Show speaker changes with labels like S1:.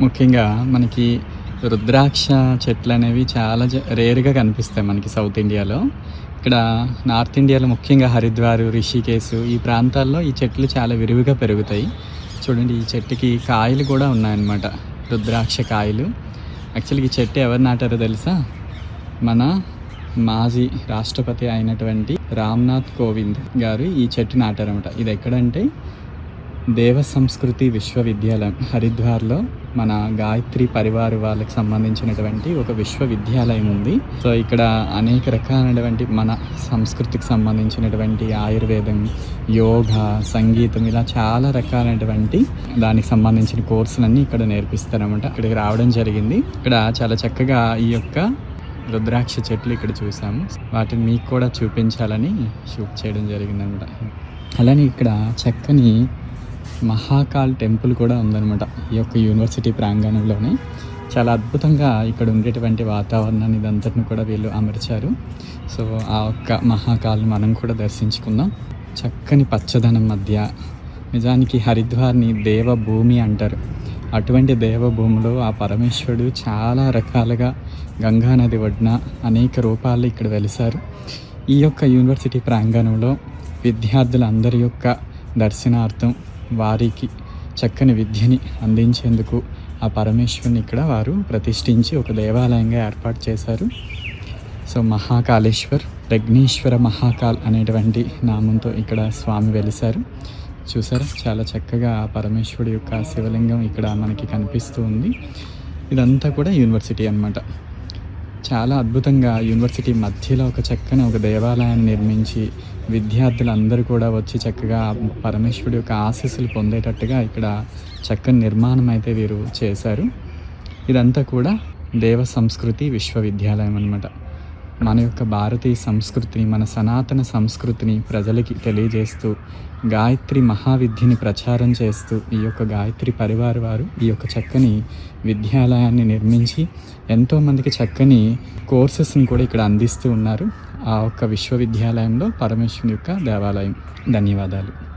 S1: ముఖ్యంగా మనకి రుద్రాక్ష చెట్లనేవి చాలా రేర్‌గా కనిపిస్తాయి మనకి సౌత్ ఇండియాలో. ఇక్కడ నార్త్ ఇండియాలో ముఖ్యంగా హరిద్వార్, రిషికేశ్ ఈ ప్రాంతాల్లో ఈ చెట్లు చాలా విరివిగా పెరుగుతాయి. చూడండి ఈ చెట్టుకి కాయలు కూడా ఉన్నాయన్నమాట. రుద్రాక్ష కాయలు. యాక్చువల్‌గా ఈ చెట్టు ఎవరు నాటారో తెలుసా? మన మాజీ రాష్ట్రపతి అయినటువంటి రామ్‌నాథ్ కోవింద్ గారు ఈ చెట్టు నాటారన్నమాట. ఇది ఎక్కడంటే దేవ సంస్కృతి విశ్వవిద్యాలయం హరిద్వార్‌లో మన గాయత్రి పరివార్ వాళ్ళకి సంబంధించినటువంటి ఒక విశ్వవిద్యాలయం ఉంది. సో ఇక్కడ అనేక రకాలైనటువంటి మన సంస్కృతికి సంబంధించినటువంటి ఆయుర్వేదం, యోగా, సంగీతం ఇలా చాలా రకాలైనటువంటి దానికి సంబంధించిన కోర్సులన్నీ ఇక్కడ నేర్పిస్తారన్నమాట. ఇక్కడికి రావడం జరిగింది. ఇక్కడ చాలా చక్కగా ఈ యొక్క రుద్రాక్ష చెట్లు ఇక్కడ చూసాము. వాటిని మీకు కూడా చూపించాలని షూట్ చేయడం జరిగిందనమాట. అలానే ఇక్కడ చక్కని మహాకాల్ టెంపుల్ కూడా ఉందన్నమాట. ఈ యొక్క యూనివర్సిటీ ప్రాంగణంలోనే చాలా అద్భుతంగా ఇక్కడ ఉండేటువంటి వాతావరణాన్ని ఇదంతటిని కూడా వీళ్ళు అమర్చారు. సో ఆ ఒక్క మహాకాల్ని మనం కూడా దర్శించుకుందాం. చక్కని పచ్చదనం మధ్య నిజానికి హరిద్వార్ని దేవభూమి అంటారు. అటువంటి దేవభూమిలో ఆ పరమేశ్వరుడు చాలా రకాలుగా గంగా నది ఒడ్డున అనేక రూపాల్లో ఇక్కడ వెలిశారు. ఈ యొక్క యూనివర్సిటీ ప్రాంగణంలో విద్యార్థులందరి యొక్క దర్శనార్థం వారికి చక్కని విద్యని అందించేందుకు ఆ పరమేశ్వరుని ఇక్కడ వారు ప్రతిష్ఠించి ఒక దేవాలయంగా ఏర్పాటు చేశారు. సో మహాకాళేశ్వర్, ప్రజ్ఞేశ్వర మహాకాల్ అనేటువంటి నామంతో ఇక్కడ స్వామి వెలిశారు. చూసారా చాలా చక్కగా ఆ పరమేశ్వరుడు యొక్క శివలింగం ఇక్కడ మనకి కనిపిస్తూ ఉంది. ఇదంతా కూడా యూనివర్సిటీ అన్నమాట. చాలా అద్భుతంగా యూనివర్సిటీ మధ్యలో ఒక చక్కని ఒక దేవాలయాన్ని నిర్మించి విద్యార్థులందరూ కూడా వచ్చి చక్కగా పరమేశ్వరుడు యొక్క ఆశీస్సులు పొందేటట్టుగా ఇక్కడ చక్కని నిర్మాణం అయితే వీరు చేశారు. ఇదంతా కూడా దేవ సంస్కృతి విశ్వవిద్యాలయం అన్నమాట. మన యొక్క భారతీయ సంస్కృతిని, మన సనాతన సంస్కృతిని ప్రజలకి తెలియజేస్తూ గాయత్రి మహావిద్యని ప్రచారం చేస్తూ ఈ యొక్క గాయత్రి పరివార్ వారు ఈ యొక్క చక్కని విద్యాలయాన్ని నిర్మించి ఎంతోమందికి చక్కని కోర్సెస్ని కూడా ఇక్కడ అందిస్తూ ఉన్నారు. ఆ ఒక్క విశ్వవిద్యాలయంలో పరమేశ్వరుని యొక్క దేవాలయం. ధన్యవాదాలు.